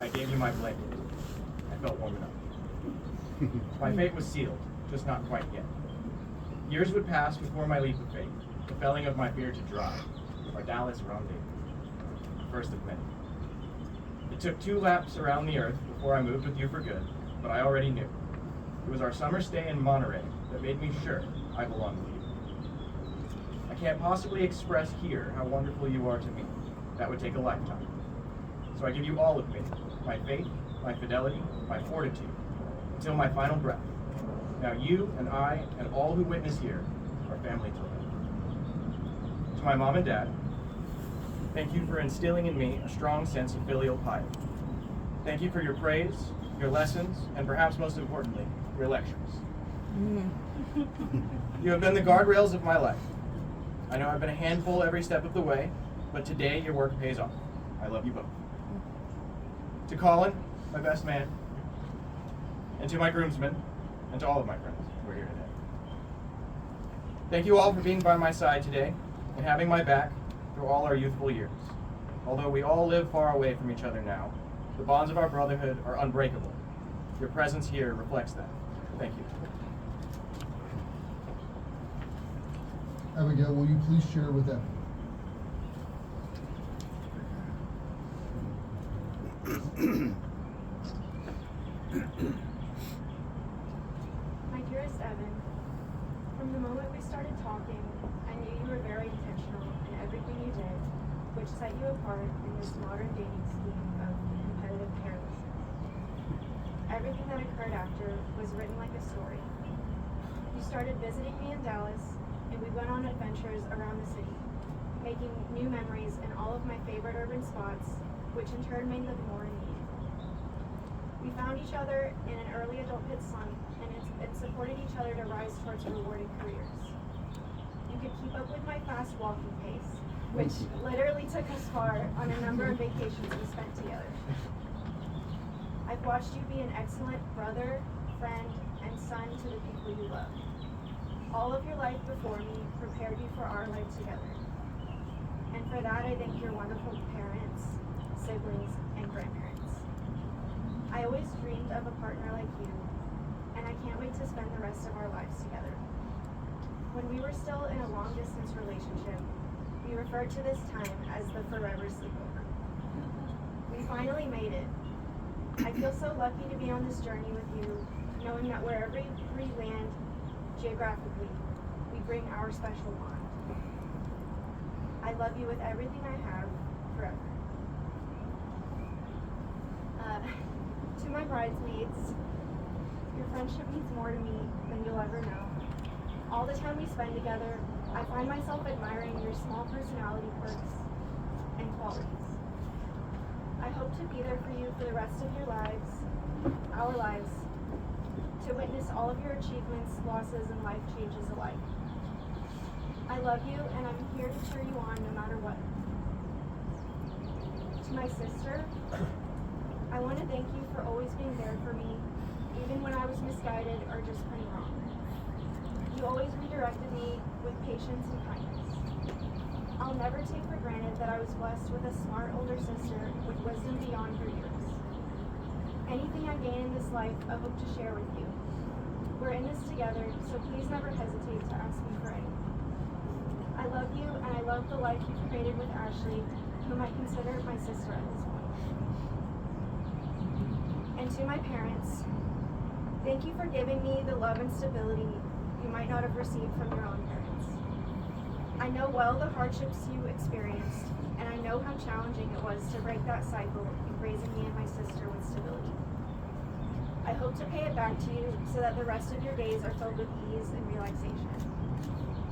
I gave you my blanket. I felt warm enough. My fate was sealed, just not quite yet. Years would pass before my leap of faith, the felling of my fear to dry, our Dallas rendezvous, the first of many. It took 2 laps around the earth before I moved with you for good, but I already knew. It was our summer stay in Monterey that made me sure I belonged with you. I can't possibly express here how wonderful you are to me. That would take a lifetime. So I give you all of me, my faith, my fidelity, my fortitude, until my final breath. Now you and I and all who witness here are family to life. To my mom and dad, thank you for instilling in me a strong sense of filial piety. Thank you for your praise, your lessons, and perhaps most importantly, your lectures. You have been the guardrails of my life. I know I've been a handful every step of the way, but today your work pays off. I love you both. To Colin, my best man, and to my groomsmen, and to all of my friends who are here today. Thank you all for being by my side today and having my back through all our youthful years. Although we all live far away from each other now, the bonds of our brotherhood are unbreakable. Your presence here reflects that. Thank you. Abigail, will you please share with Evan? My dearest Evan, from the moment we started talking, I knew you were very intentional in everything you did, which set you apart in this modern dating scheme of competitive carelessness. Everything that occurred after was written like a story. You started visiting me in Dallas, and we went on adventures around the city, making new memories in all of my favorite urban spots, which in turn made them more immediate. We found each other in an early adulthood slump and supported each other to rise towards rewarding careers. You could keep up with my fast walking pace, which literally took us far on a number of vacations we spent together. I've watched you be an excellent brother, friend, and son to the people you love. All of your life before me prepared you for our life together. And for that, I thank your wonderful parents, siblings, and grandparents. I always dreamed of a partner like you, and I can't wait to spend the rest of our lives together. When we were still in a long-distance relationship, we referred to this time as the forever sleepover. We finally made it. I feel so lucky to be on this journey with you, knowing that wherever we land geographically, we bring our special bond. I love you with everything I have, forever. To my bridesmaids, your friendship means more to me than you'll ever know. All the time we spend together, I find myself admiring your small personality quirks and qualities. I hope to be there for you for the rest of your lives, our lives, to witness all of your achievements, losses, and life changes alike. I love you, and I'm here to cheer you on no matter what. To my sister, I want to thank you for always being there for me, even when I was misguided or just plain wrong. You always redirected me with patience and kindness. I'll never take for granted that I was blessed with a smart older sister with wisdom beyond her years. Anything I gain in this life, I hope to share with you. We're in this together, so please never hesitate to ask me for anything. I love you, and I love the life you've created with Ashley, whom I consider my sister at this point. And to my parents, thank you for giving me the love and stability you might not have received from your own parents. I know well the hardships you experienced, and I know how challenging it was to break that cycle of raising me and my sister with stability. I hope to pay it back to you so that the rest of your days are filled with ease and relaxation.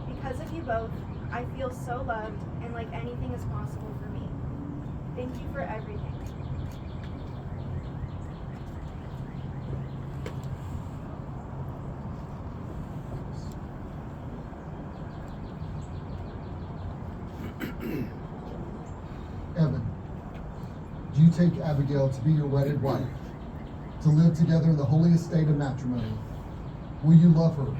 Because of you both, I feel so loved and like anything is possible for me. Thank you for everything. Evan, do you take Abigail to be your wedded wife, to live together in the holiest state of matrimony? Will you love her,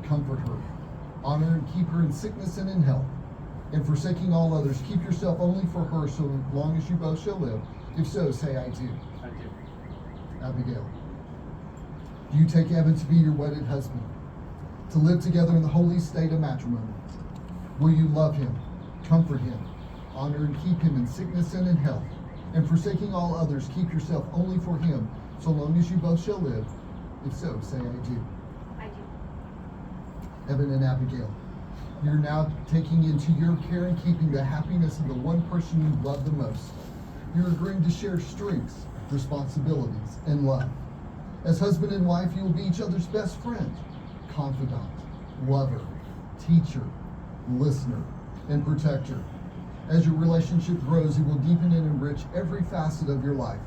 comfort her, honor and keep her in sickness and in health, and forsaking all others, keep yourself only for her so long as you both shall live? If so, say I do. I do. Abigail, do you take Evan to be your wedded husband, to live together in the holy state of matrimony? Will you love him, comfort him, honor and keep him in sickness and in health, and forsaking all others, keep yourself only for him, so long as you both shall live? If so, say I do. I do. Evan and Abigail, you're now taking into your care and keeping the happiness of the one person you love the most. You're agreeing to share strengths, responsibilities, and love. As husband and wife, you will be each other's best friend, confidant, lover, teacher, listener, and protector. As your relationship grows, it will deepen and enrich every facet of your life.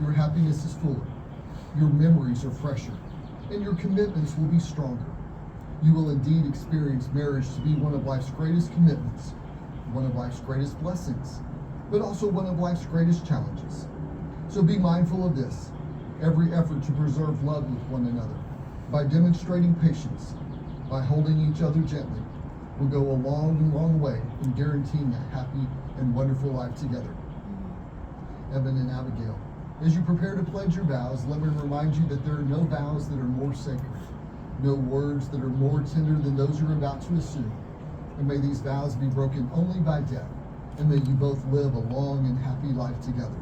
Your happiness is fuller, your memories are fresher, and your commitments will be stronger. You will indeed experience marriage to be one of life's greatest commitments, one of life's greatest blessings, but also one of life's greatest challenges. So be mindful of this. Every effort to preserve love with one another, by demonstrating patience, by holding each other gently, will go a long, long way in guaranteeing a happy and wonderful life together. Evan and Abigail, as you prepare to pledge your vows, let me remind you that there are no vows that are more sacred, no words that are more tender than those you're about to assume. And may these vows be broken only by death, and may you both live a long and happy life together.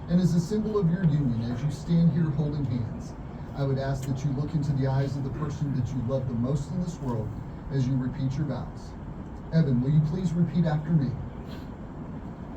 And as a symbol of your union, as you stand here holding hands, I would ask that you look into the eyes of the person that you love the most in this world as you repeat your vows. Evan, will you please repeat after me?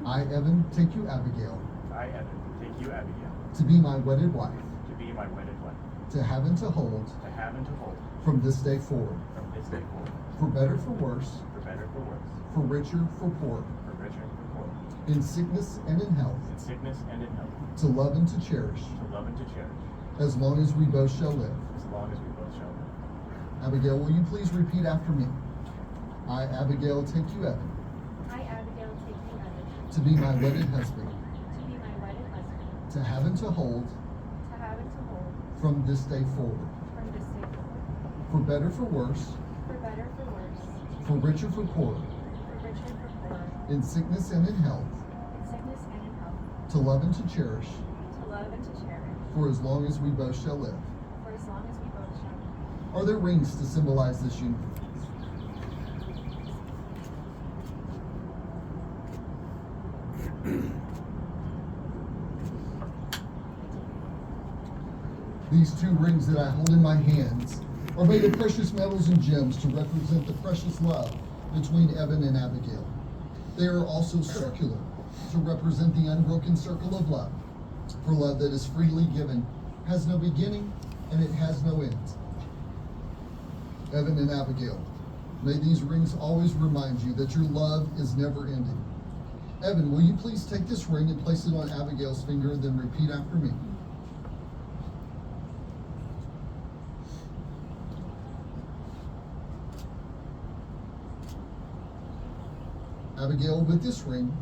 I, Evan, take you, Abigail. I, Evan, take you, Abigail, To be my wedded wife. to be my wedded wife, To have and to hold. to have and to hold, From this day forward. from this day forward, For better, for worse. for better, for worse, For richer, for poorer. for richer, for poorer, In sickness and in health. in sickness and in health, To love and to cherish. to love and to cherish, As long as we both shall live. as long as we both shall live. Abigail, will you please repeat after me? I, Abigail, take you, Evan. I, Abigail, take you, Evan, To be my wedded husband. to be my wedded husband, To have and to hold. to have and to hold, From this day forward. from this day forward, For better, for worse. for better, for worse, For richer, for poorer. for richer, for poorer, In sickness and in health. in sickness and in health, To love and to cherish. to love and to cherish, For as long as we both shall live. for as long as we both shall live. Are there rings to symbolize this union? These two rings that I hold in my hands are made of precious metals and gems to represent the precious love between Evan and Abigail. They are also circular to represent the unbroken circle of love, for love that is freely given has no beginning and it has no end. Evan and Abigail, may these rings always remind you that your love is never ending. Evan, will you please take this ring and place it on Abigail's finger, then repeat after me? Abigail, with this ring,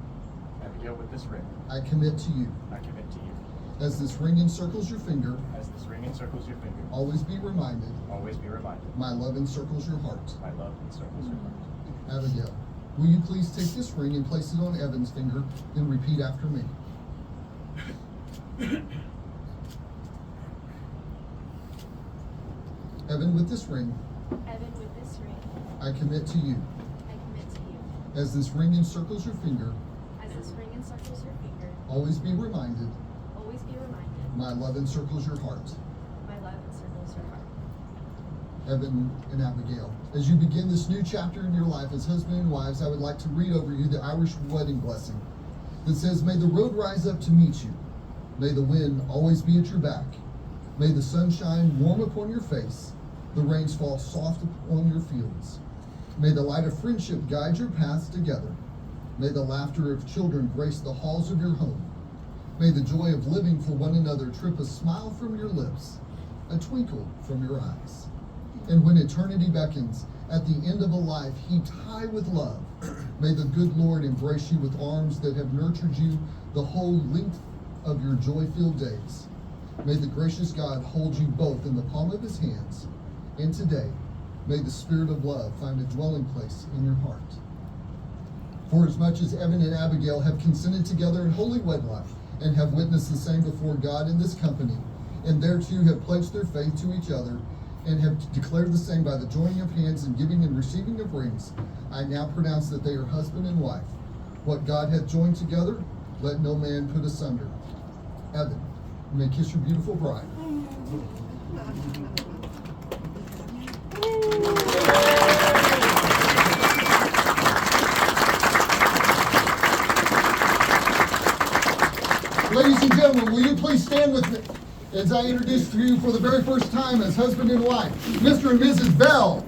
Abigail, with this ring, I commit to you. I commit to you, As this ring encircles your finger, as this ring encircles your finger, always be reminded, always be reminded, my love encircles your heart. my love encircles your heart. Abigail, will you please take this ring and place it on Evan's finger, then repeat after me? Evan, with this ring, Evan, with this ring, I commit to you. I commit to you, As this ring encircles your finger, as this ring encircles your finger, always be reminded, always be reminded, my love encircles your heart. my love encircles your heart. Evan and Abigail, as you begin this new chapter in your life as husband and wives, I would like to read over you the Irish wedding blessing that says, may the road rise up to meet you. May the wind always be at your back. May the sun shine warm upon your face, the rains fall soft upon your fields. May the light of friendship guide your paths together. May the laughter of children grace the halls of your home. May the joy of living for one another trip a smile from your lips, a twinkle from your eyes. And when eternity beckons, at the end of a life heaped high with love, may the good Lord embrace you with arms that have nurtured you the whole length of your joy-filled days. May the gracious God hold you both in the palm of his hands. And today, may the spirit of love find a dwelling place in your heart. For as much as Evan and Abigail have consented together in holy wedlock and have witnessed the same before God in this company, and thereto have pledged their faith to each other, and have declared the same by the joining of hands and giving and receiving of rings, I now pronounce that they are husband and wife. What God hath joined together, let no man put asunder. Evan, you may kiss your beautiful bride. Ladies and gentlemen, will you please stand with me as I introduce to you for the very first time as husband and wife, Mr. and Mrs. Bell.